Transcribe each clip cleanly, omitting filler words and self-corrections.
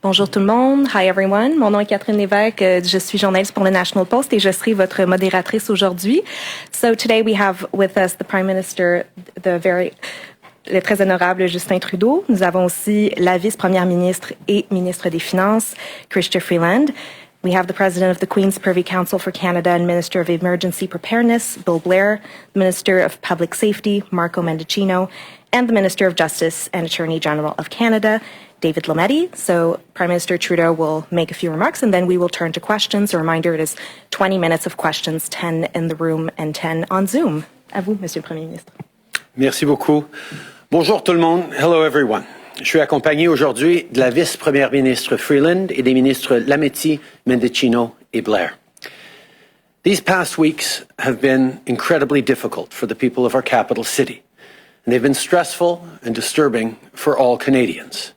Bonjour tout le monde. Hi everyone. Mon nom est Catherine Lévesque. Je suis journaliste pour le National Post et je serai votre modératrice aujourd'hui. So today we have with us the Prime Minister, le très honorable Justin Trudeau. Nous avons aussi la vice-première ministre et ministre des Finances, Chrystia Freeland. We have the President of the Queen's Privy Council for Canada and Minister of Emergency Preparedness, Bill Blair, the Minister of Public Safety, Marco Mendicino, and the Minister of Justice and Attorney General of Canada, David Lametti. So Prime Minister Trudeau will make a few remarks and then we will turn to questions. A reminder, it is 20 minutes of questions, 10 in the room and 10 on Zoom. À vous, Monsieur le Premier ministre. Merci beaucoup. Bonjour tout le monde. Hello everyone. Je suis accompagné aujourd'hui de la vice-première ministre Freeland et des ministres Lametti, Mendicino et Blair. These past weeks have been incredibly difficult for the people of our capital city, and they've been stressful and disturbing for all Canadians.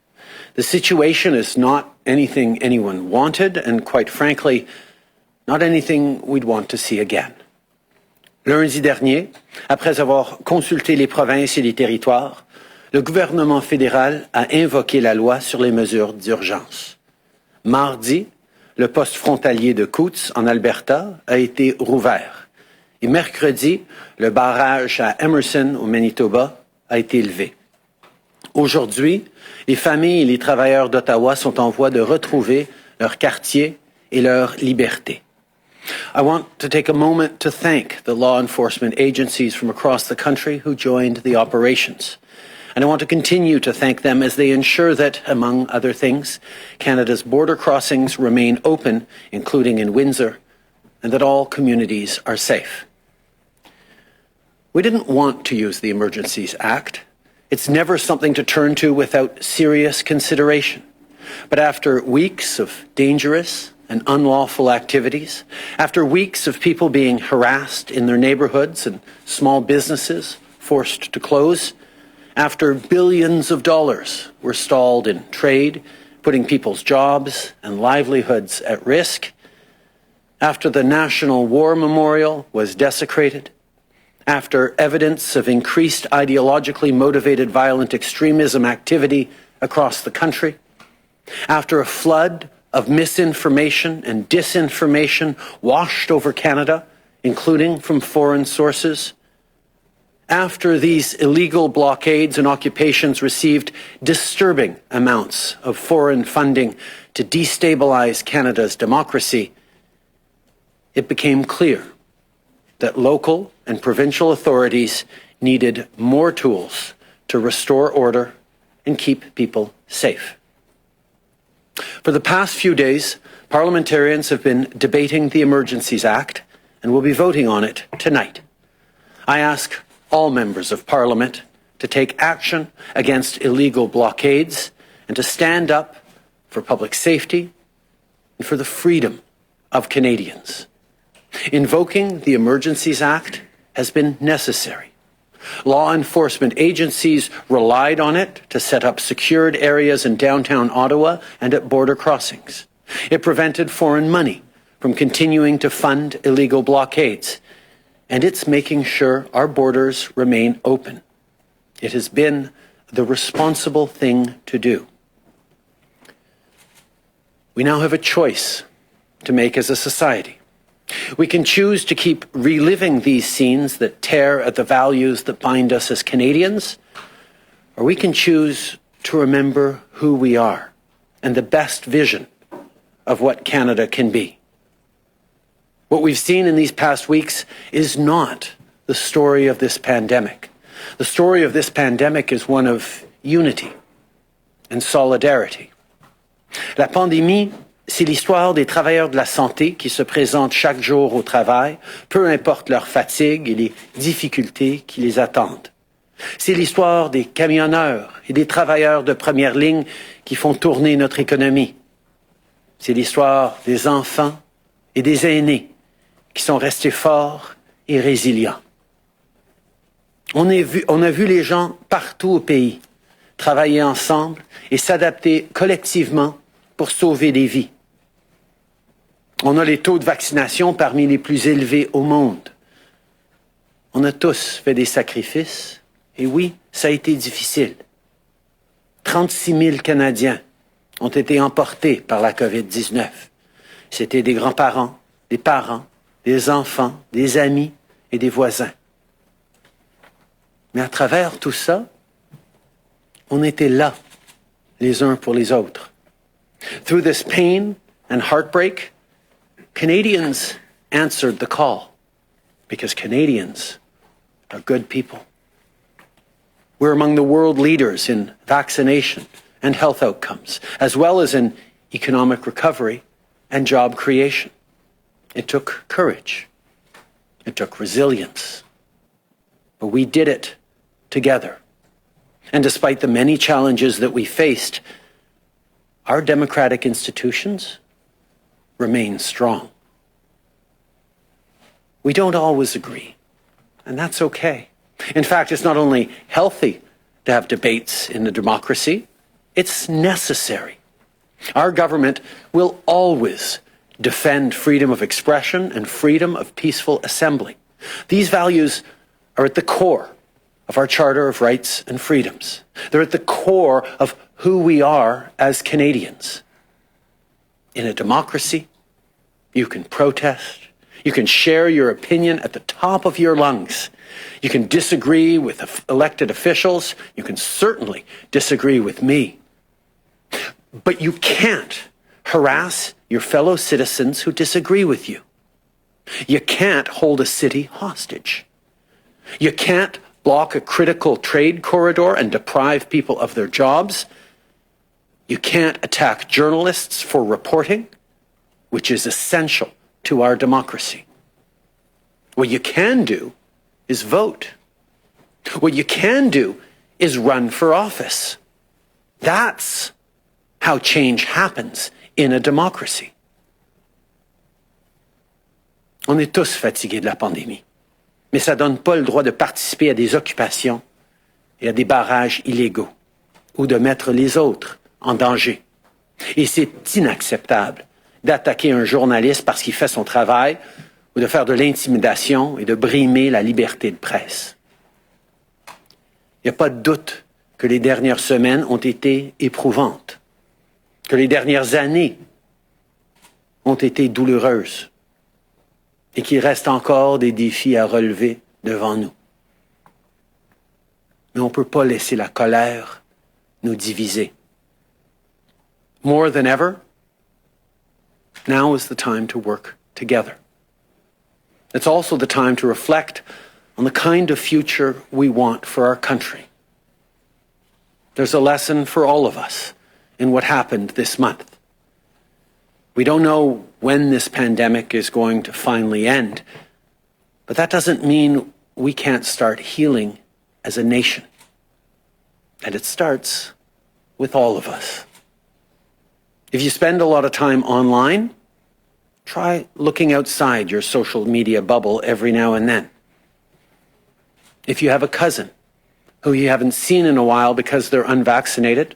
The situation is not anything anyone wanted, and quite frankly, not anything we'd want to see again. Lundi dernier, après avoir consulté les provinces et les territoires, le gouvernement fédéral a invoqué la loi sur les mesures d'urgence. Mardi, le poste frontalier de Coutts, en Alberta, a été rouvert. Et mercredi, le barrage à Emerson, au Manitoba, a été levé. Aujourd'hui, les familles et les travailleurs d'Ottawa sont en voie de retrouver leur quartier et leur liberté. I want to take a moment to thank the law enforcement agencies from across the country who joined the operations. And I want to continue to thank them as they ensure that, among other things, Canada's border crossings remain open, including in Windsor, and that all communities are safe. We didn't want to use the Emergencies Act. It's never something to turn to without serious consideration. But after weeks of dangerous and unlawful activities, after weeks of people being harassed in their neighborhoods and small businesses forced to close, after billions of dollars were stalled in trade, putting people's jobs and livelihoods at risk, after the National War Memorial was desecrated, after evidence of increased ideologically motivated violent extremism activity across the country, after a flood of misinformation and disinformation washed over Canada, including from foreign sources, after these illegal blockades and occupations received disturbing amounts of foreign funding to destabilize Canada's democracy, it became clear that local and provincial authorities needed more tools to restore order and keep people safe. For the past few days, parliamentarians have been debating the Emergencies Act and will be voting on it tonight. I ask all members of Parliament to take action against illegal blockades and to stand up for public safety and for the freedom of Canadians. Invoking the Emergencies Act has been necessary. Law enforcement agencies relied on it to set up secured areas in downtown Ottawa and at border crossings. It prevented foreign money from continuing to fund illegal blockades, and it's making sure our borders remain open. It has been the responsible thing to do. We now have a choice to make as a society. We can choose to keep reliving these scenes that tear at the values that bind us as Canadians, or we can choose to remember who we are and the best vision of what Canada can be. What we've seen in these past weeks is not the story of this pandemic. The story of this pandemic is one of unity and solidarity. La pandémie, c'est l'histoire des travailleurs de la santé qui se présentent chaque jour au travail, peu importe leur fatigue et les difficultés qui les attendent. C'est l'histoire des camionneurs et des travailleurs de première ligne qui font tourner notre économie. C'est l'histoire des enfants et des aînés qui sont restés forts et résilients. On a vu les gens partout au pays travailler ensemble et s'adapter collectivement pour sauver des vies. On a les taux de vaccination parmi les plus élevés au monde. On a tous fait des sacrifices, et oui, ça a été difficile. 36 000 Canadiens ont été emportés par la COVID-19. C'était des grands-parents, des parents, des enfants, des amis et des voisins. Mais à travers tout ça, on était là, les uns pour les autres. Through this pain and heartbreak, Canadians answered the call because Canadians are good people. We're among the world leaders in vaccination and health outcomes, as well as in economic recovery and job creation. It took courage. It took resilience. But we did it together. And despite the many challenges that we faced, our democratic institutions remain strong. We don't always agree, and that's okay. In fact, it's not only healthy to have debates in a democracy, it's necessary. Our government will always defend freedom of expression and freedom of peaceful assembly. These values are at the core of our Charter of Rights and Freedoms. They're at the core of who we are as Canadians. In a democracy, you can protest, you can share your opinion at the top of your lungs. You can disagree with elected officials. You can certainly disagree with me. But you can't harass your fellow citizens who disagree with you. You can't hold a city hostage. You can't block a critical trade corridor and deprive people of their jobs. You can't attack journalists for reporting, which is essential to our democracy. What you can do is vote. What you can do is run for office. That's how change happens in a democracy. On est tous fatigués de la pandémie, mais ça ne donne pas le droit de participer à des occupations et à des barrages illégaux ou de mettre les autres en danger. Et c'est inacceptable d'attaquer un journaliste parce qu'il fait son travail ou de faire de l'intimidation et de brimer la liberté de presse. Il n'y a pas de doute que les dernières semaines ont été éprouvantes, que les dernières années ont été douloureuses et qu'il reste encore des défis à relever devant nous. Mais on ne peut pas laisser la colère nous diviser. More than ever, now is the time to work together. It's also the time to reflect on the kind of future we want for our country. There's a lesson for all of us in what happened this month. We don't know when this pandemic is going to finally end, but that doesn't mean we can't start healing as a nation. And it starts with all of us. If you spend a lot of time online, try looking outside your social media bubble every now and then. If you have a cousin who you haven't seen in a while because they're unvaccinated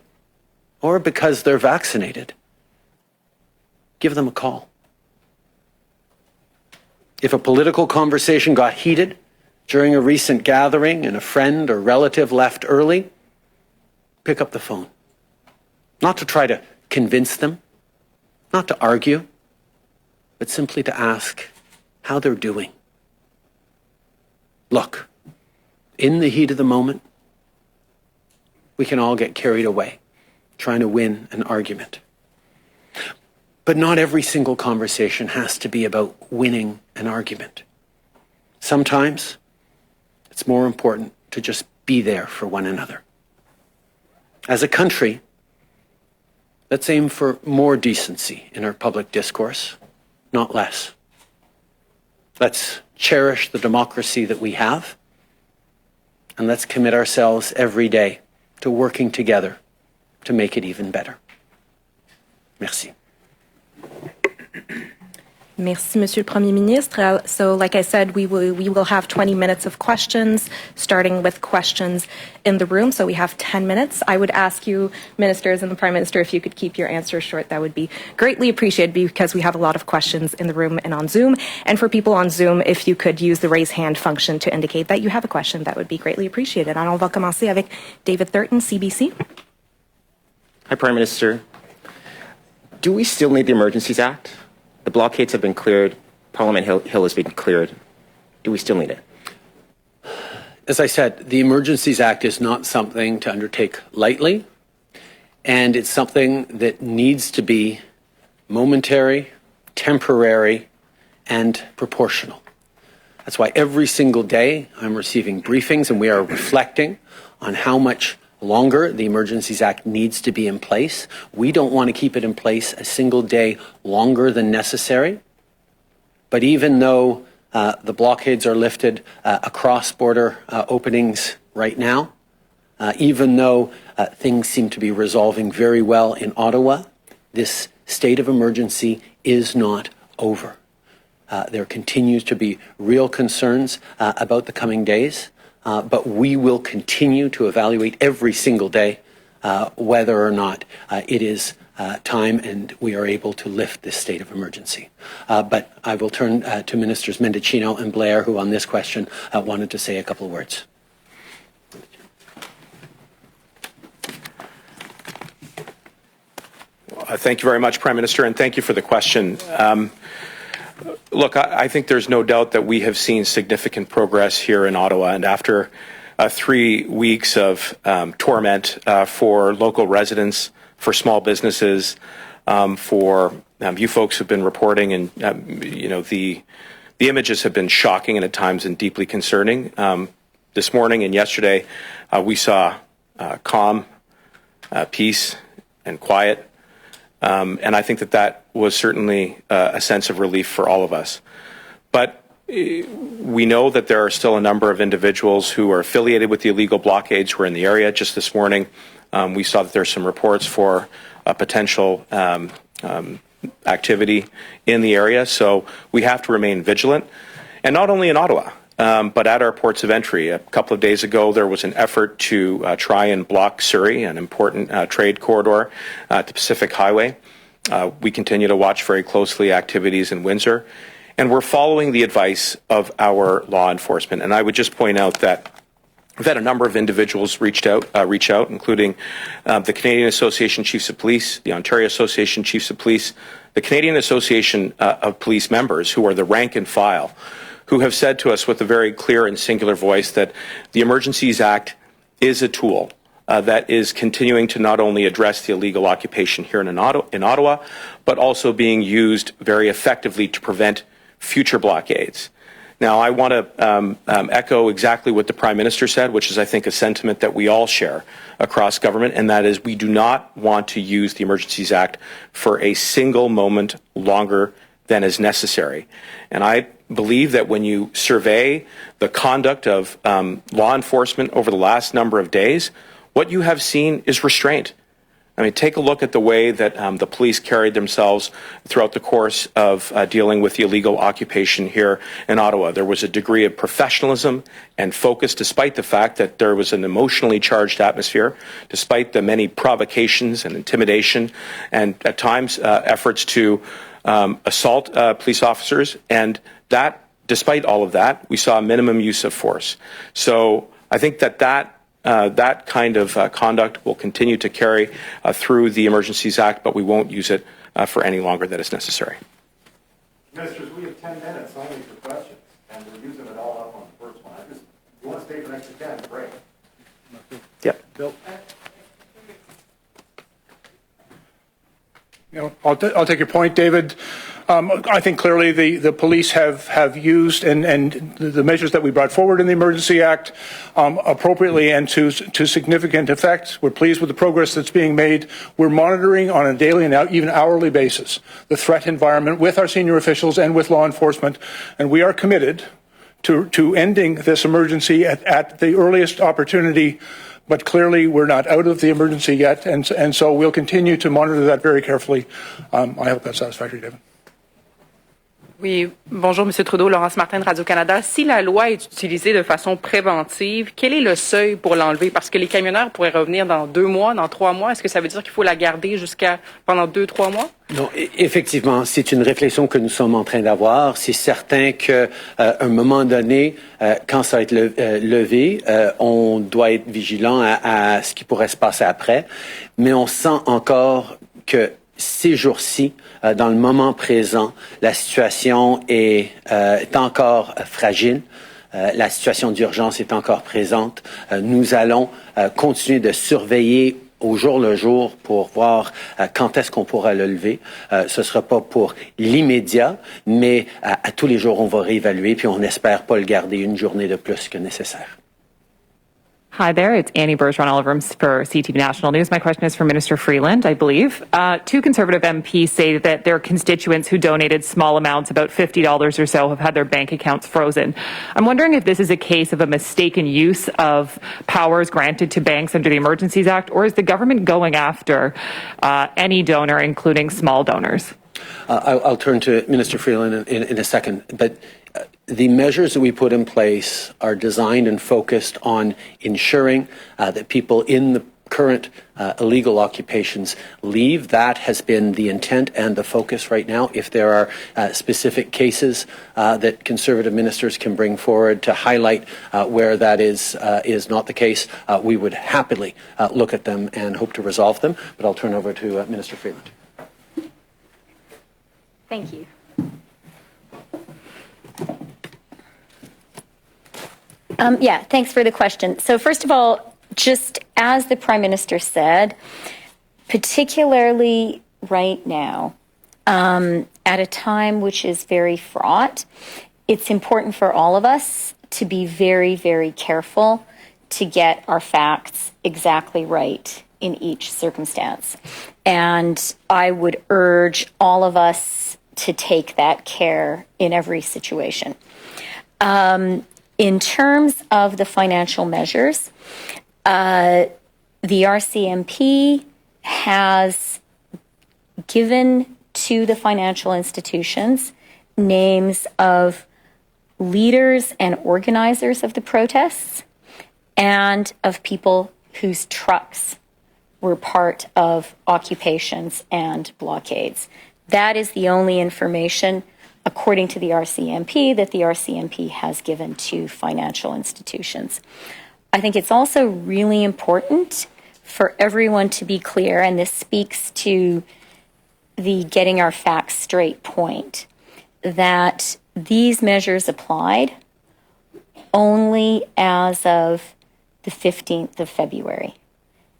or because they're vaccinated, give them a call. If a political conversation got heated during a recent gathering and a friend or relative left early, pick up the phone. Not to try to convince them, not to argue, but simply to ask how they're doing. Look, in the heat of the moment, we can all get carried away trying to win an argument. But not every single conversation has to be about winning an argument. Sometimes it's more important to just be there for one another. As a country, let's aim for more decency in our public discourse, not less. Let's cherish the democracy that we have, and let's commit ourselves every day to working together to make it even better. Merci. Merci, Monsieur le Premier Ministre. So, like I said, we will have 20 minutes of questions, starting with questions in the room. So we have 10 minutes. I would ask you, ministers and the Prime Minister, if you could keep your answers short. That would be greatly appreciated because we have a lot of questions in the room and on Zoom. And for people on Zoom, if you could use the raise hand function to indicate that you have a question, that would be greatly appreciated. And on va commencer avec David Thurton, CBC. Hi, Prime Minister. Do we still need the Emergencies Act? The blockades have been cleared. Parliament Hill has been cleared. Do we still need it? As I said, the Emergencies Act is not something to undertake lightly, and it's something that needs to be momentary, temporary, and proportional. That's why every single day I'm receiving briefings and we are reflecting on how much longer the Emergencies Act needs to be in place. We don't want to keep it in place a single day longer than necessary. But even though the blockades are lifted across border openings right now, even though things seem to be resolving very well in Ottawa, this state of emergency is not over. There continues to be real concerns about the coming days, but we will continue to evaluate every single day whether or not it is time and we are able to lift this state of emergency. But I will turn to Ministers Mendicino and Blair, who on this question wanted to say a couple of words. Thank you very much, Prime Minister, and thank you for the question. Look, I think there's no doubt that we have seen significant progress here in Ottawa, and after 3 weeks of torment for local residents, for small businesses, for you folks who've been reporting, and the images have been shocking and at times and deeply concerning. This morning and yesterday, we saw calm, peace, and quiet. And I think that was certainly a sense of relief for all of us. But we know that there are still a number of individuals who are affiliated with the illegal blockades who are in the area. Just this morning, we saw that there's some reports for potential activity in the area. So we have to remain vigilant. And not only in Ottawa, but at our ports of entry. A couple of days ago, there was an effort to try and block Surrey, an important trade corridor at the Pacific Highway. We continue to watch very closely activities in Windsor, and we're following the advice of our law enforcement. And I would just point out that we've had a number of individuals reach out, including the Canadian Association of Chiefs of Police, the Ontario Association of Chiefs of Police, the Canadian Association of Police members, who are the rank and file, who have said to us with a very clear and singular voice that the Emergencies Act is a tool that is continuing to not only address the illegal occupation here in Ottawa, but also being used very effectively to prevent future blockades. Now, I want to echo exactly what the Prime Minister said, which is, I think, a sentiment that we all share across government, and that is we do not want to use the Emergencies Act for a single moment longer than is necessary. And I believe that when you survey the conduct of law enforcement over the last number of days, what you have seen is restraint. I mean, take a look at the way that the police carried themselves throughout the course of dealing with the illegal occupation here in Ottawa. There was a degree of professionalism and focus, despite the fact that there was an emotionally charged atmosphere, despite the many provocations and intimidation, and at times efforts to assault police officers. And that, despite all of that, we saw a minimum use of force. So I think that kind of conduct will continue to carry through the Emergencies Act, but we won't use it for any longer than is necessary. Ministers, we have 10 minutes only for questions, and we're using it all up on the first one. If you want to stay for the next 10, great. Yep. Bill? I'll take your point, David. I think clearly the police have used and the measures that we brought forward in the Emergency Act appropriately and to significant effect. We're pleased with the progress that's being made. We're monitoring on a daily and even hourly basis the threat environment with our senior officials and with law enforcement, and we are committed to ending this emergency at the earliest opportunity. But clearly, we're not out of the emergency yet, and so we'll continue to monitor that very carefully. I hope that's satisfactory, David. Oui, bonjour, M. Trudeau, Laurence Martin de Radio-Canada. Si la loi est utilisée de façon préventive, quel est le seuil pour l'enlever? Parce que les camionneurs pourraient revenir dans 2 mois, dans 3 mois. Est-ce que ça veut dire qu'il faut la garder pendant 2-3 mois? Non, effectivement, c'est une réflexion que nous sommes en train d'avoir. C'est certain qu'à un moment donné, quand ça va être levé, on doit être vigilant à ce qui pourrait se passer après. Mais on sent encore que ces jours-ci, dans le moment présent, la situation est encore fragile. La situation d'urgence est encore présente. Nous allons continuer de surveiller au jour le jour pour voir quand est-ce qu'on pourra le lever. Ce ne sera pas pour l'immédiat, mais à tous les jours, on va réévaluer, puis on n'espère pas le garder une journée de plus que nécessaire. Hi there, it's Annie Bergeron Oliver for CTV National News. My question is for Minister Freeland, I believe. Two Conservative MPs say that their constituents who donated small amounts, about $50 or so, have had their bank accounts frozen. I'm wondering if this is a case of a mistaken use of powers granted to banks under the Emergencies Act, or is the government going after any donor, including small donors? I'll turn to Minister Freeland in a second, but the measures that we put in place are designed and focused on ensuring that people in the current illegal occupations leave. That has been the intent and the focus right now. If there are specific cases that Conservative ministers can bring forward to highlight where that is not the case, we would happily look at them and hope to resolve them. But I'll turn over to Minister Freeland. Thank you. Yeah, thanks for the question. So first of all, just as the Prime Minister said, particularly right now, at a time which is very fraught, it's important for all of us to be very, very careful to get our facts exactly right in each circumstance. And I would urge all of us to take that care in every situation. In terms of the financial measures, the RCMP has given to the financial institutions names of leaders and organizers of the protests and of people whose trucks were part of occupations and blockades. That is the only information, according to the RCMP, that the RCMP has given to financial institutions. I think it's also really important for everyone to be clear, and this speaks to the getting our facts straight point, that these measures applied only as of the 15th of February.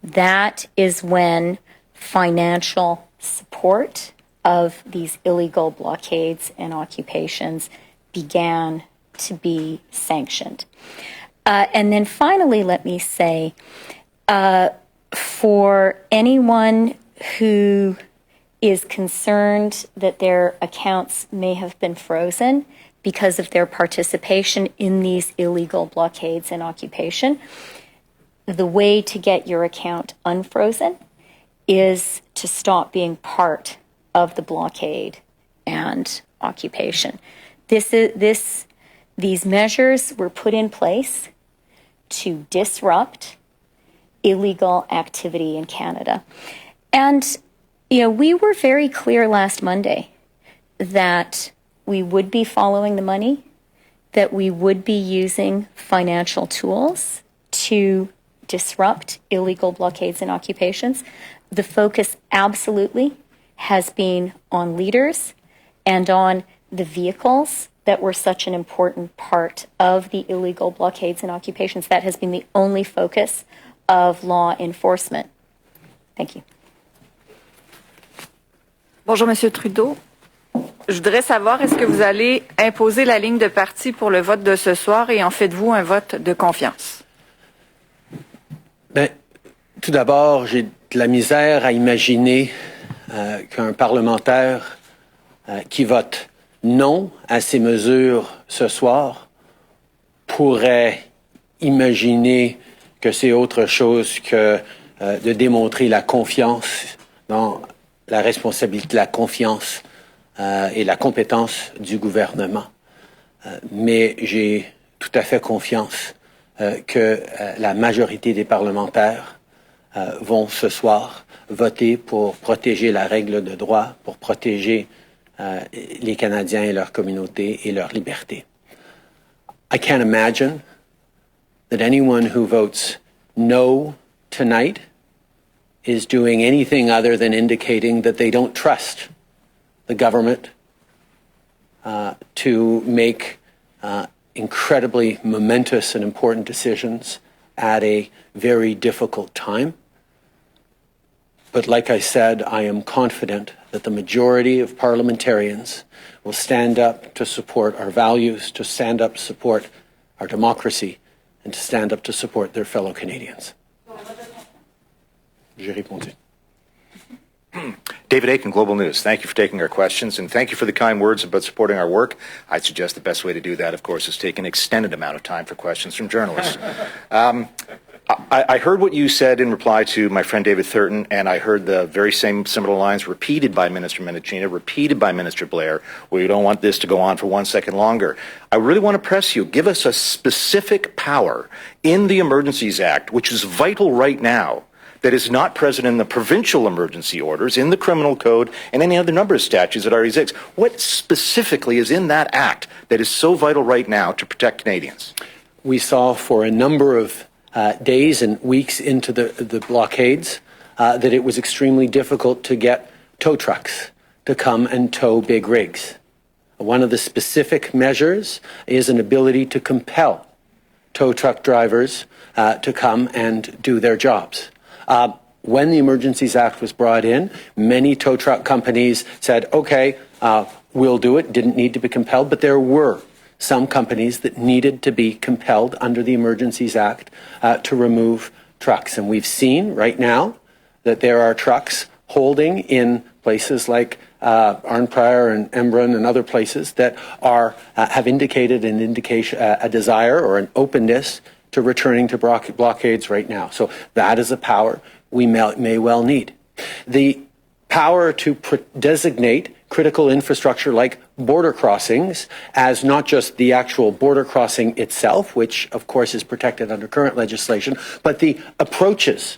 That is when financial support of these illegal blockades and occupations began to be sanctioned. And then finally, let me say, for anyone who is concerned that their accounts may have been frozen because of their participation in these illegal blockades and occupation, the way to get your account unfrozen is to stop being part of the blockade and occupation. These measures were put in place to disrupt illegal activity in Canada. And, we were very clear last Monday that we would be following the money, that we would be using financial tools to disrupt illegal blockades and occupations. The focus absolutely has been on leaders and on the vehicles that were such an important part of the illegal blockades and occupations. That has been the only focus of law enforcement. Thank you. Bonjour, Monsieur Trudeau. Je voudrais savoir, est-ce que vous allez imposer la ligne de parti pour le vote de ce soir et en faites-vous un vote de confiance? Bien, tout d'abord, j'ai de la misère à imaginer qu'un parlementaire qui vote non à ces mesures ce soir pourrait imaginer que c'est autre chose que de démontrer la confiance dans la responsabilité, la confiance et la compétence du gouvernement. Mais j'ai tout à fait confiance que la majorité des parlementaires vont ce soir voter pour protéger la règle de droit, pour protéger les Canadiens et leur communauté et leur liberté. I can't imagine that anyone who votes no tonight is doing anything other than indicating that they don't trust the government to make incredibly momentous and important decisions at a very difficult time. But like I said, I am confident that the majority of parliamentarians will stand up to support our values, to stand up to support our democracy, and to stand up to support their fellow Canadians. J'ai répondu. David Aiken, Global News. Thank you for taking our questions, and thank you for the kind words about supporting our work. I'd suggest the best way to do that, of course, is take an extended amount of time for questions from journalists. I heard what you said in reply to my friend David Thurton, and I heard the very same similar lines repeated by Minister Mendicino, repeated by Minister Blair, where you don't want this to go on for 1 second longer. I really want to press you. Give us a specific power in the Emergencies Act, which is vital right now, that is not present in the provincial emergency orders, in the criminal code, and any other number of statutes that already exist. What specifically is in that act that is so vital right now to protect Canadians? We saw for a number of days and weeks into the blockades that it was extremely difficult to get tow trucks to come and tow big rigs. One of the specific measures is an ability to compel tow truck drivers to come and do their jobs. When the Emergencies Act was brought in, many tow truck companies said, okay, we'll do it, didn't need to be compelled, but there were some companies that needed to be compelled under the Emergencies Act to remove trucks. And we've seen right now that there are trucks holding in places like Arnprior and Embrun and other places that are have indicated an indication, a desire or an openness to returning to blockades right now. So that is a power we may well need. The power to designate critical infrastructure like border crossings as not just the actual border crossing itself, which of course is protected under current legislation, but the approaches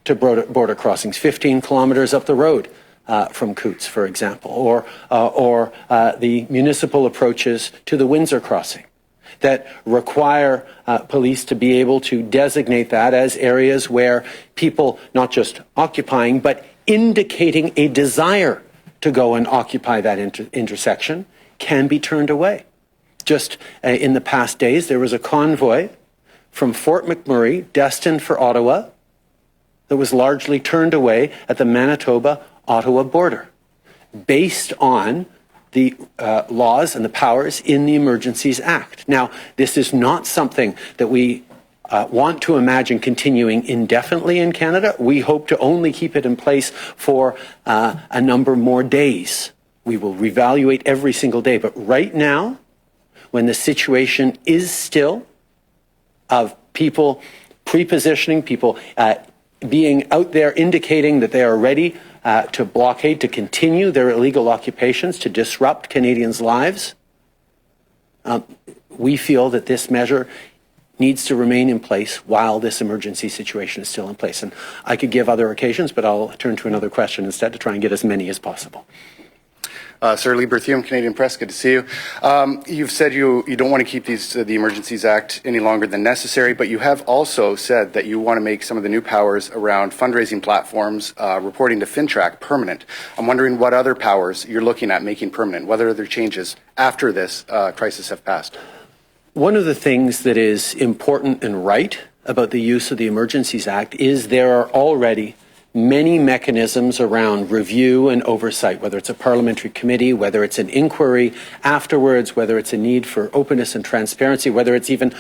to border crossings, 15 kilometers up the road from Coots, for example, or the municipal approaches to the Windsor crossing, that require police to be able to designate that as areas where people not just occupying, but indicating a desire to go and occupy that intersection can be turned away. Just in the past days, there was a convoy from Fort McMurray destined for Ottawa that was largely turned away at the Manitoba-Ottawa border based on the laws and the powers in the Emergencies Act. Now, this is not something that we want to imagine continuing indefinitely in Canada. We hope to only keep it in place for a number more days. We will reevaluate every single day. But right now, when the situation is still of people pre-positioning, people being out there indicating that they are ready to blockade, to continue their illegal occupations, to disrupt Canadians' lives, we feel that this measure needs to remain in place while this emergency situation is still in place. And I could give other occasions, but I'll turn to another question instead to try and get as many as possible. Sir Lee Berthiaume, Canadian Press, good to see you. You've said you don't want to keep the Emergencies Act any longer than necessary, but you have also said that you want to make some of the new powers around fundraising platforms, reporting to FinTrack, permanent. I'm wondering what other powers you're looking at making permanent, what other changes after this crisis have passed. One of the things that is important and right about the use of the Emergencies Act is there are already many mechanisms around review and oversight, whether it's a parliamentary committee, whether it's an inquiry afterwards, whether it's a need for openness and transparency, whether it's even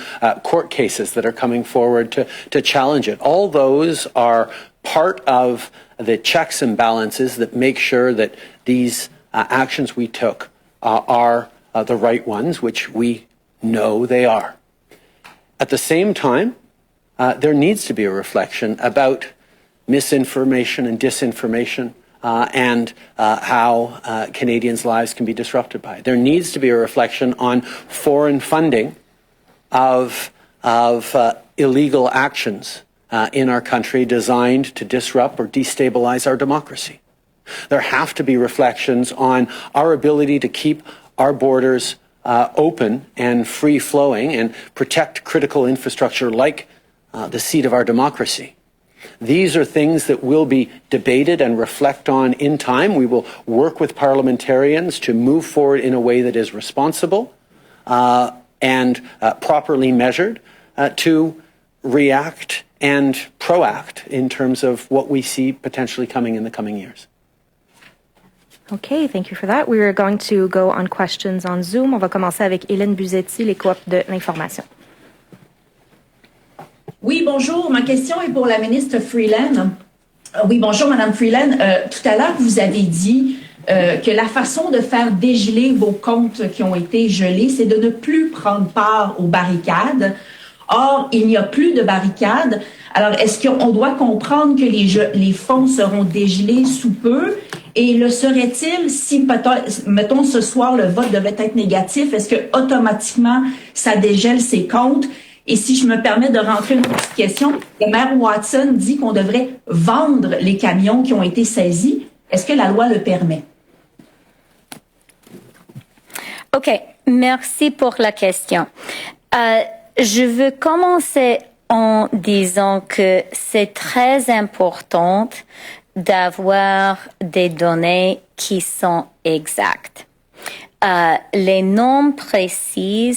court cases that are coming forward to challenge it. All those are part of the checks and balances that make sure that these actions we took are the right ones, which we know they are. At the same time, there needs to be a reflection about misinformation and disinformation and how Canadians' lives can be disrupted by it. There needs to be a reflection on foreign funding of illegal actions in our country designed to disrupt or destabilize our democracy. There have to be reflections on our ability to keep our borders open and free-flowing and protect critical infrastructure like the seat of our democracy. These are things that will be debated and reflect on in time. We will work with parliamentarians to move forward in a way that is responsible and properly measured to react and proact in terms of what we see potentially coming in the coming years. Okay, thank you for that. We are going to go on questions on Zoom. On va commencer avec Hélène Buzetti, les coop de l'information. Oui, bonjour. Ma question est pour la ministre Freeland. Oui, bonjour, Madame Freeland. Tout à l'heure, vous avez dit que la façon de faire dégeler vos comptes qui ont été gelés, c'est de ne plus prendre part aux barricades. Or, il n'y a plus de barricades. Alors, est-ce qu'on doit comprendre que les fonds seront dégelés sous peu? Et le serait-il si, mettons, ce soir, le vote devait être négatif, est-ce que automatiquement ça dégèle ces comptes? Et si je me permets de rentrer une petite question, le maire Watson dit qu'on devrait vendre les camions qui ont été saisis. Est-ce que la loi le permet? OK, merci pour la question. Je veux commencer en disant que c'est très important d'avoir des données qui sont exactes. Les noms précis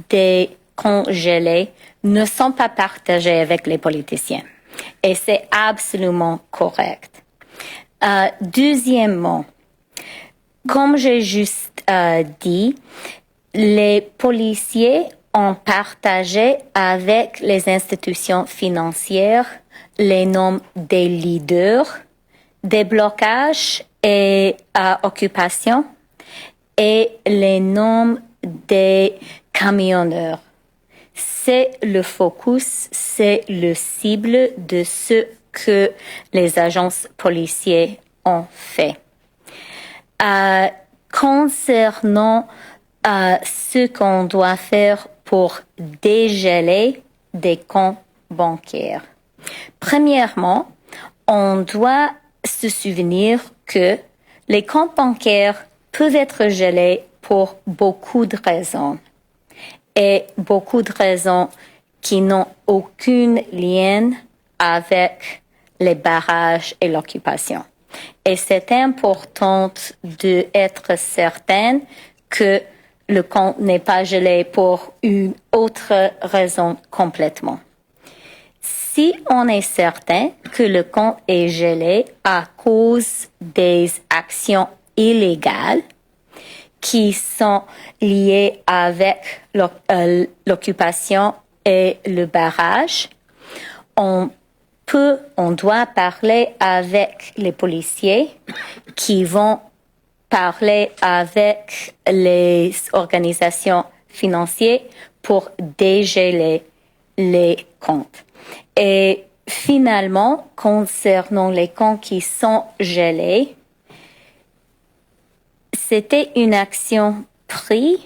des congelés ne sont pas partagés avec les politiciens. Et c'est absolument correct. Deuxièmement, comme j'ai juste dit, les policiers ont partagé avec les institutions financières les noms des leaders, des blocages et occupations et les noms des camionneurs. C'est le focus, c'est le cible de ce que les agences policières ont fait. Concernant ce qu'on doit faire pour dégeler des comptes bancaires. Premièrement, on doit se souvenir que les comptes bancaires peuvent être gelés pour beaucoup de raisons. Et beaucoup de raisons qui n'ont aucun lien avec les barrages et l'occupation. Et c'est important d'être certain que le compte n'est pas gelé pour une autre raison complètement. Si on est certain que le compte est gelé à cause des actions illégales qui sont liées avec l'occupation et le barrage, on doit parler avec les policiers qui vont parler avec les organisations financières pour dégeler les comptes. Et finalement, concernant les comptes qui sont gelés, c'était une action prise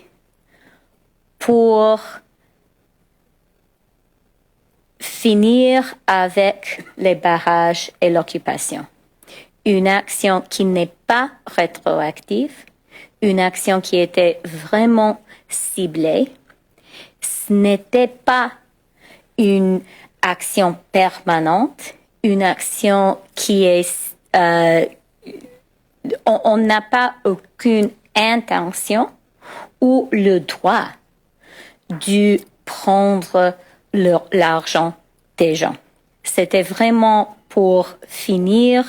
pour finir avec les barrages et l'occupation. Une action qui n'est pas rétroactive, une action qui était vraiment ciblée. Ce n'était pas une action permanente, une action qui est... on n'a pas aucune intention ou le droit de prendre l'argent des gens. C'était vraiment pour finir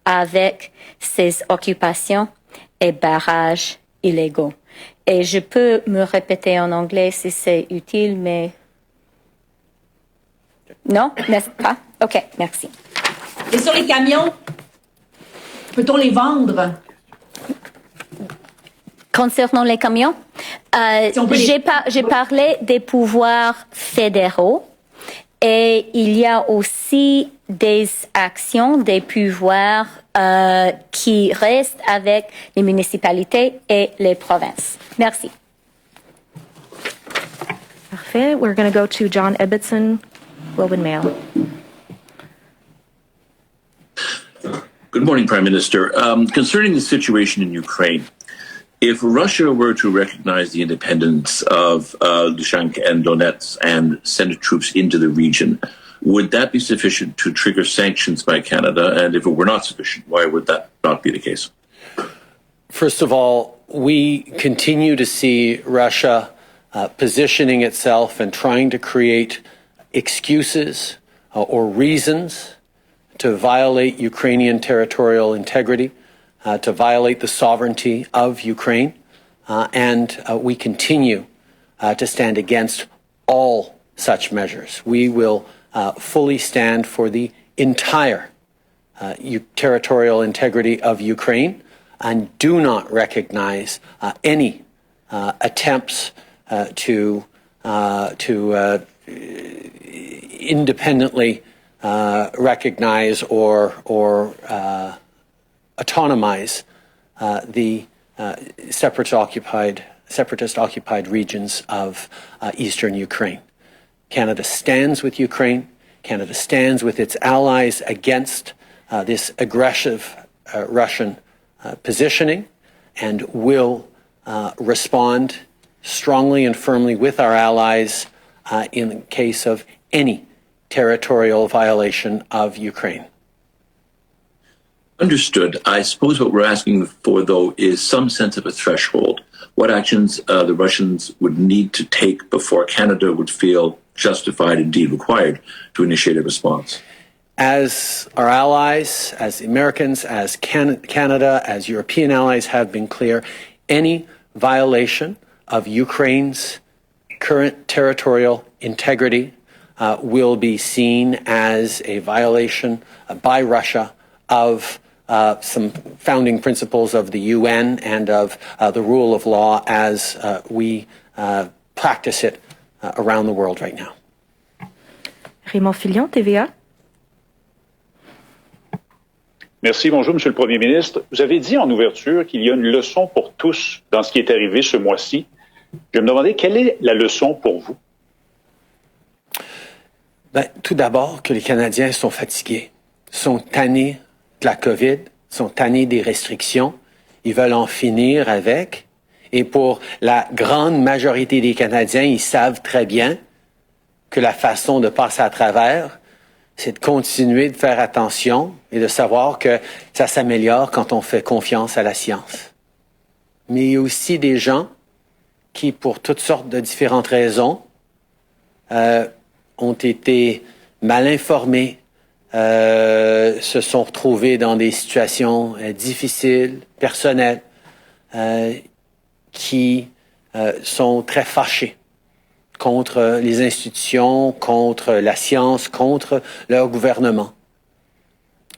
avec ces occupations et barrages illégaux. Et je peux me répéter en anglais si c'est utile, mais... Non, n'est-ce pas? OK, merci. Et sur les camions, peut-on les vendre? Concernant les camions, j'ai parlé des pouvoirs fédéraux et il y a aussi des actions, des pouvoirs qui restent avec les municipalités et les provinces. Merci. Parfait. We're going to go to John Ibbotson, Globe and Mail. Good morning, Prime Minister. Concerning the situation in Ukraine, if Russia were to recognize the independence of Luhansk and Donetsk and send troops into the region, would that be sufficient to trigger sanctions by Canada? And if it were not sufficient, why would that not be the case? First of all, we continue to see Russia positioning itself and trying to create excuses or reasons to violate Ukrainian territorial integrity, to violate the sovereignty of Ukraine, and we continue to stand against all such measures. We will fully stand for the entire territorial integrity of Ukraine and do not recognize any attempts to independently recognize or autonomize the separatist occupied regions of eastern Ukraine. Canada stands with Ukraine. Canada stands with its allies against this aggressive Russian positioning and will respond strongly and firmly with our allies in case of any territorial violation of Ukraine. Understood. I suppose what we're asking for, though, is some sense of a threshold. What actions the Russians would need to take before Canada would feel justified, indeed required, to initiate a response? As our allies, as Americans, as Canada, as European allies have been clear, any violation of Ukraine's current territorial integrity will be seen as a violation by Russia of some founding principles of the UN and of the rule of law as we practice it around the world right now. Raymond Filion, TVA. Merci. Bonjour, Monsieur le Premier ministre. Vous avez dit en ouverture qu'il y a une leçon pour tous dans ce qui est arrivé ce mois-ci. Je me demandais quelle est la leçon pour vous? Tout d'abord, que les Canadiens sont fatigués, sont tannés de la COVID, sont tannés des restrictions. Ils veulent en finir avec. Et pour la grande majorité des Canadiens, ils savent très bien que la façon de passer à travers, c'est de continuer de faire attention et de savoir que ça s'améliore quand on fait confiance à la science. Mais il y a aussi des gens qui, pour toutes sortes de différentes raisons, ont été mal informés, se sont retrouvés dans des situations difficiles, personnelles, qui sont très fâchés contre les institutions, contre la science, contre leur gouvernement.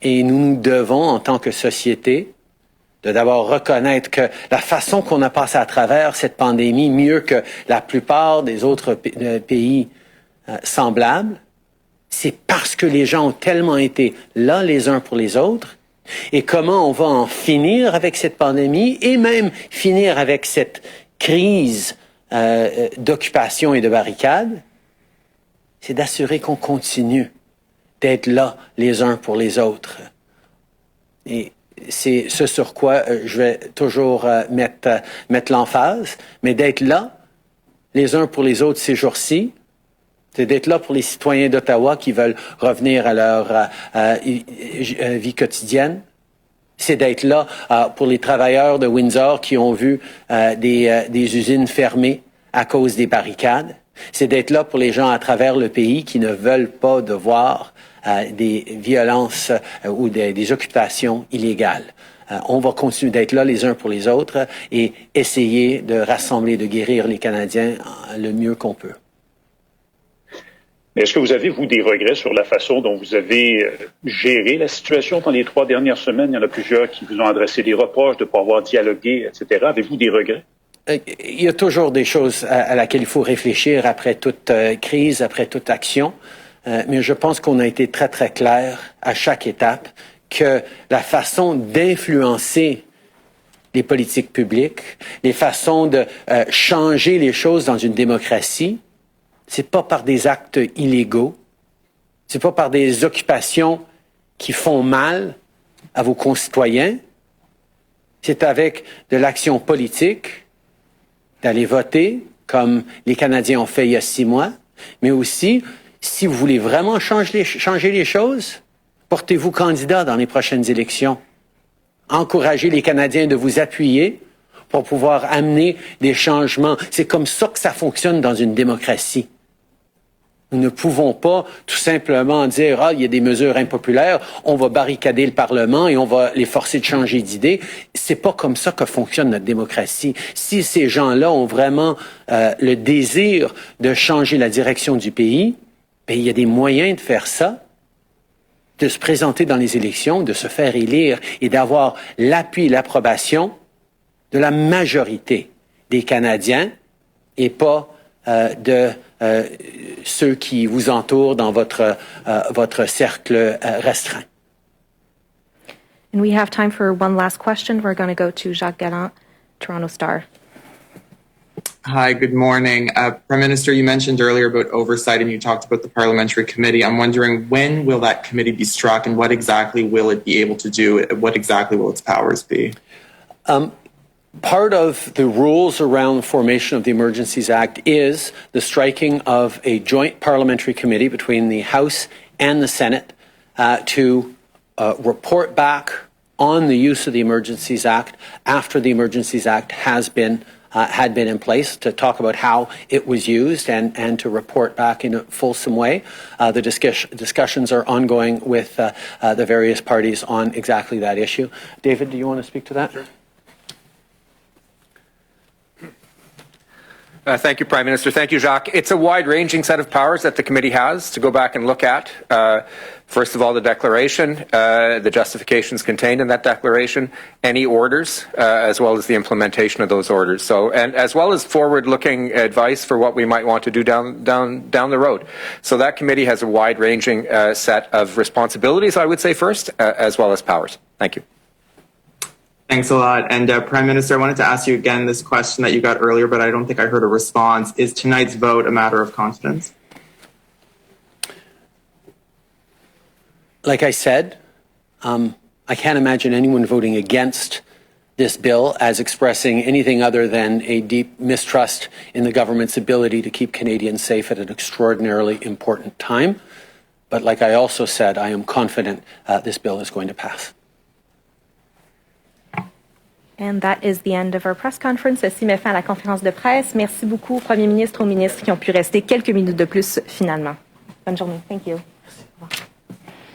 Et nous devons, en tant que société, de d'abord reconnaître que la façon qu'on a passé à travers cette pandémie, mieux que la plupart des autres pays semblables, c'est parce que les gens ont tellement été là les uns pour les autres. Et comment on va en finir avec cette pandémie et même finir avec cette crise d'occupation et de barricade, c'est d'assurer qu'on continue d'être là les uns pour les autres. Et c'est ce sur quoi je vais toujours mettre l'emphase, mais d'être là les uns pour les autres ces jours-ci, c'est d'être là pour les citoyens d'Ottawa qui veulent revenir à leur vie quotidienne. C'est d'être là pour les travailleurs de Windsor qui ont vu des usines fermées à cause des barricades. C'est d'être là pour les gens à travers le pays qui ne veulent pas de voir des violences ou des occupations illégales. On va continuer d'être là les uns pour les autres et essayer de rassembler, de guérir les Canadiens le mieux qu'on peut. Mais est-ce que vous avez, vous, des regrets sur la façon dont vous avez géré la situation dans les 3 dernières semaines? Il y en a plusieurs qui vous ont adressé des reproches de ne pas avoir dialogué, etc. Avez-vous des regrets? Il y a toujours des choses à laquelle il faut réfléchir après toute crise, après toute action. Mais je pense qu'on a été très, très clair à chaque étape que la façon d'influencer les politiques publiques, les façons de changer les choses dans une démocratie, c'est pas par des actes illégaux, c'est pas par des occupations qui font mal à vos concitoyens, c'est avec de l'action politique, d'aller voter, comme les Canadiens ont fait il y a 6 mois, mais aussi si vous voulez vraiment changer les choses, portez-vous candidat dans les prochaines élections. Encouragez les Canadiens de vous appuyer pour pouvoir amener des changements. C'est comme ça que ça fonctionne dans une démocratie. Nous ne pouvons pas tout simplement dire « Ah, il y a des mesures impopulaires, on va barricader le Parlement et on va les forcer de changer d'idée ». C'est pas comme ça que fonctionne notre démocratie. Si ces gens-là ont vraiment le désir de changer la direction du pays, bien, il y a des moyens de faire ça, de se présenter dans les élections, de se faire élire et d'avoir l'appui et l'approbation de la majorité des Canadiens et pas de ceux qui vous entourent dans votre cercle restreint. And we have time for one last question. We're going to go to Jacques Gallant, Toronto Star. Hi, good morning. Prime Minister, you mentioned earlier about oversight and you talked about the parliamentary committee. I'm wondering, when will that committee be struck and what exactly will it be able to do? What exactly will its powers be? Part of the rules around the formation of the Emergencies Act is the striking of a joint parliamentary committee between the House and the Senate to report back on the use of the Emergencies Act after the Emergencies Act had been in place, to talk about how it was used and to report back in a fulsome way. The discussions are ongoing with the various parties on exactly that issue. David, do you want to speak to that? Sure. Thank you, Prime Minister. Thank you, Jacques. It's a wide-ranging set of powers that the committee has to go back and look at. First of all, the declaration, the justifications contained in that declaration, any orders, as well as the implementation of those orders. So, and as well as forward-looking advice for what we might want to do down the road. So that committee has a wide-ranging set of responsibilities, I would say, first, as well as powers. Thank you. Thanks a lot. And Prime Minister, I wanted to ask you again this question that you got earlier, but I don't think I heard a response. Is tonight's vote a matter of confidence? Like I said, I can't imagine anyone voting against this bill as expressing anything other than a deep mistrust in the government's ability to keep Canadians safe at an extraordinarily important time. But like I also said, I am confident this bill is going to pass. And that is the end of our press conference. Ceci met fin à la conférence de presse. Merci beaucoup au Premier ministre, aux ministres qui ont pu rester quelques minutes de plus finalement. Bonne journée. Thank you.